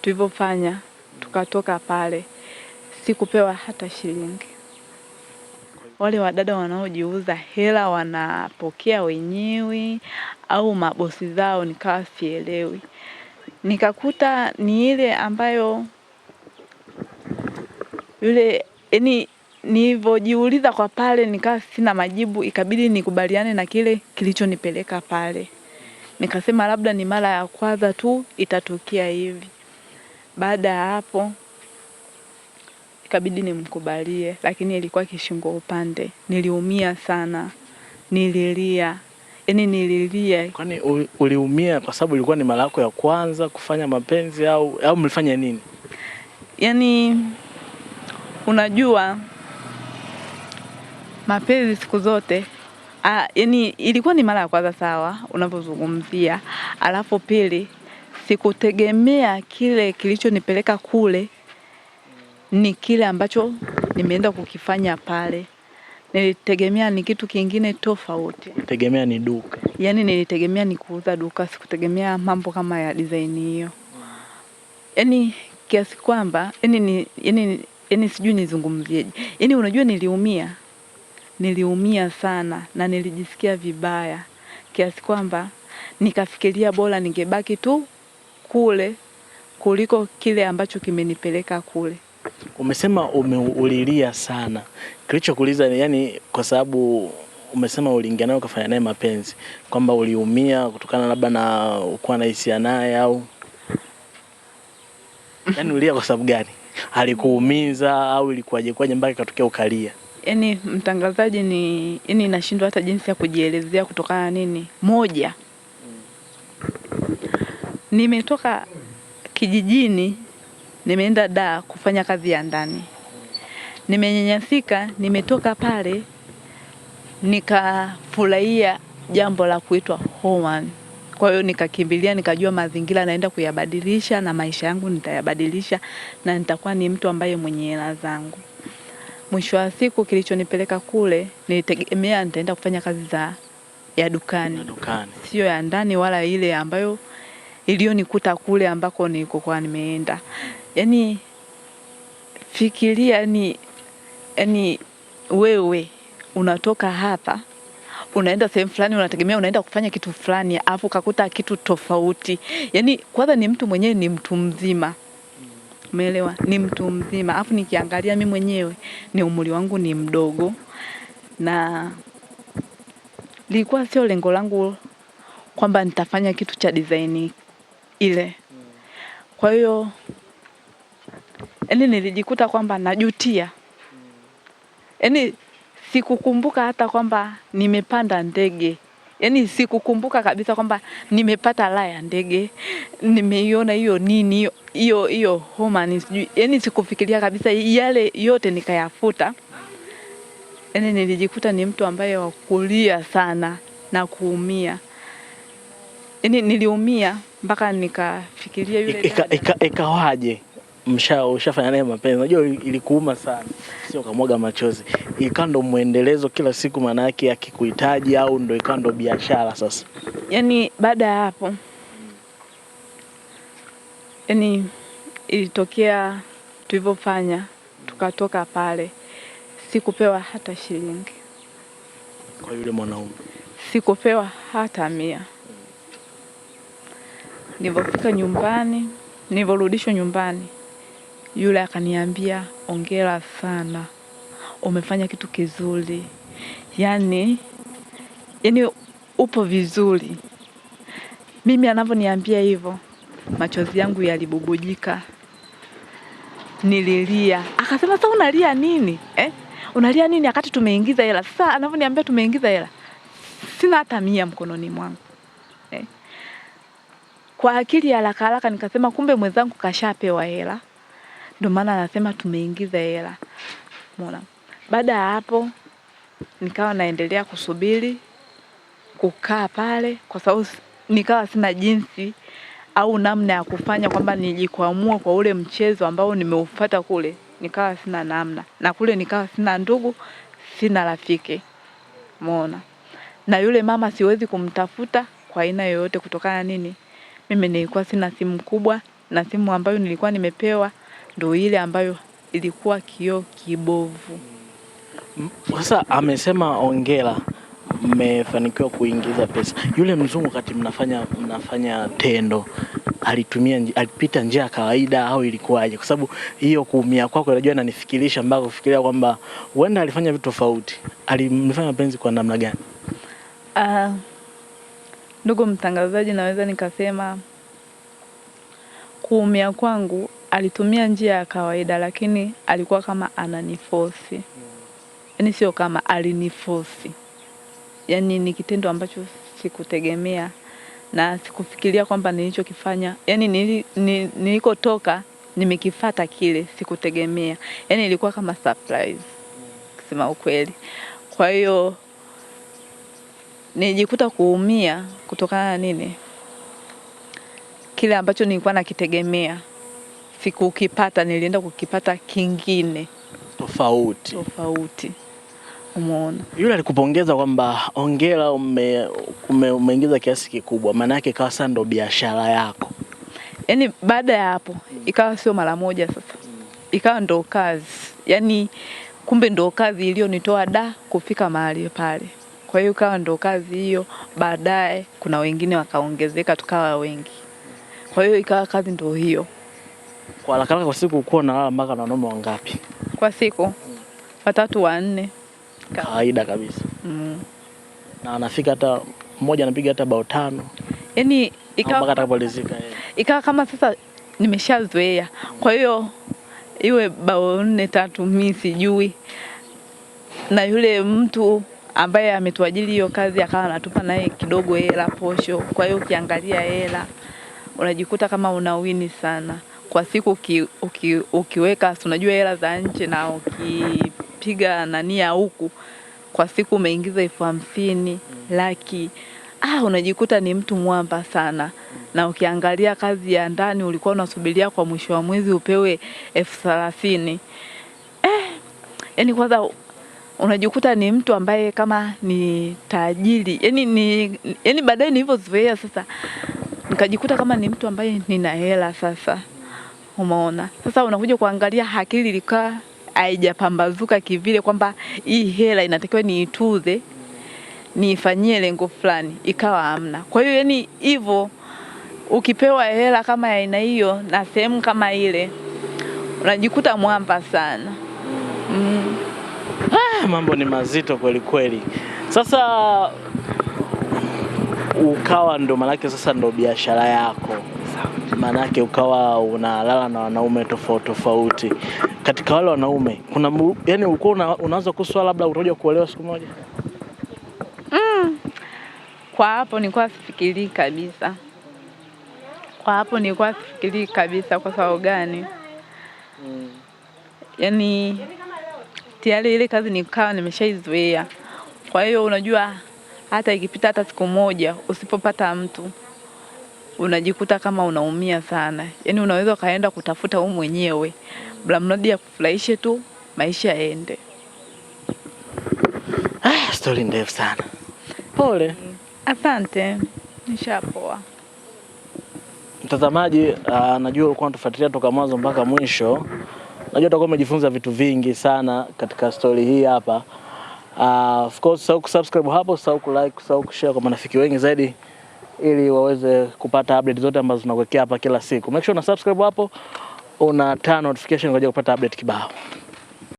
Tulivyofanya tukatoka pale, sikupewa hata shilingi. Wale wadada wanaojiuza hela wanapokea wenyewe au mabosi zao, nikawa sielewi. Nikakuta ni ile ambayo yule nilivyojiuliza kwa pale nikawa sina majibu, ikabidi nikubaliane na kile kilichonipeleka pale. Nikasema labda ni mara ya kwanza tu itatokea hivi. Baada ya hapo ikabidi nimkubalie, lakini ilikuwa kishingo upande. Niliumia sana. Nililia. Nililia. Kwani uliumia kwa sababu ilikuwa ni mara yako ya kwanza kufanya mapenzi au mlifanya nini? Unajua mapenzi siku zote ilikuwa ni mara ya kwanza, sawa unapozungumzia. Alafu pili, sikutegemea kile kilichonipeleka kule ni kile ambacho nimeenda kukifanya pale. Nilitegemea ni kitu kingine tofauti. Nilitegemea ni duka. Nilitegemea ni kuuza duka, sikutegemea mambo kama ya design hiyo. Kiasi kwamba sijui nizungumzieje. Unajua niliumia sana na nilijisikia vibaya. Kiasi kwamba nikafikiria bora ningebaki tu kule kuliko kile ambacho kimenipeleka kule. Umesema ulilia sana. Kilichokuuliza kwa sababu umesema uliingia naye ukafanya naye mapenzi, kwamba uliumia kutokana labda na kuwa na hisia naye au ulilia kwa sababu gani? Alikuumiza au ilikuwaje mpaka ikatokea ukalia? Mtangazaji, nashindwa hata jinsi ya kujielezea kutokana nini. Moja, nimetoka kijijini, nimeenda Dar kufanya kazi ya ndani. Nimenyanyasika, nimetoka pale nikafurahia jambo la kuitwa Homan. Kwa hiyo nikakimbilia, nikajua mazingira naenda kuyabadilisha na maisha yangu nitayabadilisha na nitakuwa ni mtu ambaye mwenye hela zangu. Mwisho wa siku kilichonipeleka kule, nilitegemea nitaenda kufanya kazi ya dukani. Sio ya ndani wala ile ambayo iliyonikuta kule ambako nilikokuwa nimeenda. Fikiria wewe unatoka hapa unaenda sehemu fulani, unategemea unaenda kufanya kitu fulani, alafu ukakuta kitu tofauti. Kwanza ni mtu mwenyewe ni mtu mzima. Umeelewa? Ni mtu mzima. Alafu nikiangalia mimi mwenyewe ni umri wangu ni mdogo na lilikuwa sio lengo langu kwamba nitafanya kitu cha design ile. Kwa hiyo nilijikuta kwamba najutia. Sikukumbuka hata kwamba nimepanda ndege. Sikukumbuka kabisa kwamba nimepata la ya ndege. Nimeiona hiyo nini hiyo Homan sijui. Sikufikiria kabisa, yale yote nikayafuta. Nilijikuta ni mtu ambaye wa kulia sana na kuumia. Niliumia mpaka nikafikiria yule ikawaje ushafanya naye mapenzi. Unajua ilikuuma sana, sio kamwaga machozi. Ikawa ndo muendelezo kila siku, maana yake akikuhitaji au ndo ikawa ndo biashara sasa? Baada ya hapo ilitokea tulivyofanya tukatoka pale, sikupewa hata shilingi. Kwa yule mwanaume sikupewa hata 100. Nilipofika nyumbani, nilirudishwa nyumbani, yule akaniambia hongera sana, umefanya kitu kizuri. Upo vizuri. Mimi anavyoniambia hivyo, machozi yangu yalibubujika. Nililia. Akasema sasa unalia nini? Unalia nini wakati tumeingiza hela? Sasa anavyoniambia tumeingiza hela, sina hata 100 mkononi mwangu. Kwa akili ya haraka nikasema kumbe mwenzangu kashapewa hela, ndio maana anasema tumeingiza hela. Umeona? Baada ya hapo nikawa naendelea kusubiri kukaa pale, kwa sababu nikawa sina jinsi au namna ya kufanya kwamba nijikwamua kwa ule mchezo ambao nimeufuata kule. Nikawa sina namna, na kule nikawa sina ndugu, sina rafiki. Umeona? Na yule mama siwezi kumtafuta kwa aina yoyote kutokana nini? Mimi nilikuwa sina simu kubwa na simu ambayo nilikuwa nimepewa ndio ile ambayo ilikuwa kioo kibovu. Sasa amesema hongera, mmefanikiwa kuingiza pesa. Yule mzungu kati mnafanya tendo alipita njia ya kawaida au ilikuwaje? Kwa sababu hiyo kuumia kwako unajua inanifikirisha mpaka kufikiria kwamba huenda alifanya vitu tofauti. Alimfanya mapenzi kwa namna gani? Ndugu mtangazaji, naweza nikasema kuumia kwangu alitumia njia ya kawaida, lakini alikuwa kama ananifosi. Yaani sio kama, alinifosi. Yaani ni kitendo ambacho sikutegemea na sikufikiria kwamba nilichokifanya, yaani nilikotoka nimekifuata kile, sikutegemea. Yaani ilikuwa kama surprise kusema ukweli. Kwa hiyo nilijikuta kuumia kutokana na nini? Kile ambacho nilikuwa nakitegemea sikukipata, nilienda kukipata kingine tofauti. Umeona? Yule alikupongeza kwamba hongera, umeingiza kiasi kikubwa, maana yake ikawa sasa ndo biashara yako. Yaani baada ya hapo ikawa sio mara moja sasa. Ikawa ndo kazi. Yaani kumbe ndo kazi iliyonitoa kufika mahali pale. Kwa hiyo ikawa ndo kazi hiyo, baadaye kuna wengine wakaongezeka tukawa wengi. Kwa hiyo ikawa kazi ndo hiyo. Kwa haraka kwa siku uko unalala mpaka na wanaume wangapi? Kwa siku 3 4. Kawaida kabisa. Na anafika hata mmoja anapiga hata bao 5. Yaani ikawa mpaka atakapolizika yeye. Ikawa kama sasa nimeshazoea. Kwa hiyo iwe bao 4 3 mimi sijui. Na yule mtu ambaye ametuajiri hiyo kazi akawa anatupa naye kidogo hela posho. Kwa hiyo ukiangalia hela unajikuta kama unawini sana. Kwa siku ukiweka unajua hela za nje na ukipiga nania huku kwa siku umeingiza 50,000, laki. Unajikuta ni mtu mwamba sana. Na ukiangalia kazi ya ndani ulikuwa unasubiria kwa mwisho wa mwezi upewe 30,000. Yaani kwanza unajikuta ni mtu ambaye kama ni tajiri. Yaani baadaye nilivyozoea sasa nikajikuta kama ni mtu ambaye nina hela sasa. Umeona? Sasa unakuja kuangalia akili ilikuwa haijapambazuka kivile kwamba hii hela inatakiwa niituze, niifanyie lengo fulani, ikawa hamna. Kwa hiyo yaani hivyo ukipewa hela kama ya aina hiyo na sehemu kama ile unajikuta mwamba sana. Mambo ni mazito kweli kweli. Sasa ukawa ndo manake sasa ndo biashara yako. Manake ukawa unalala na wanaume tofauti. Katika wale wanaume kuna yani ulikuwa unaanza kuswala labda utakuja kuolewa siku moja? Kwa hapo nilikuwa sifikiri kabisa. Kwa sababu gani? Yaani tayari ile kazi nikawa nimeshaizoea. Kwa hiyo unajua hata ikipita hata siku moja usipopata mtu unajikuta kama unaumia sana. Yaani unaweza kaenda kutafuta wewe mwenyewe. Bla mradi ya kufurahishe tu maisha yaende. Story ndefu sana. Pole. Asante. Nishapoa. Mtazamaji, najua ulikuwa unatufuatilia toka mwanzo mpaka mwisho. Najua utakuwa umejifunza vitu vingi sana katika story hii hapa. Of course, usahau kusubscribe hapo, usahau kulike, usahau kushare kwa marafiki wengi zaidi ili waweze kupata update zote ambazo tunakuwekea hapa kila siku. Make sure una subscribe hapo, una turn notification kwa ajili ya kupata update kibao.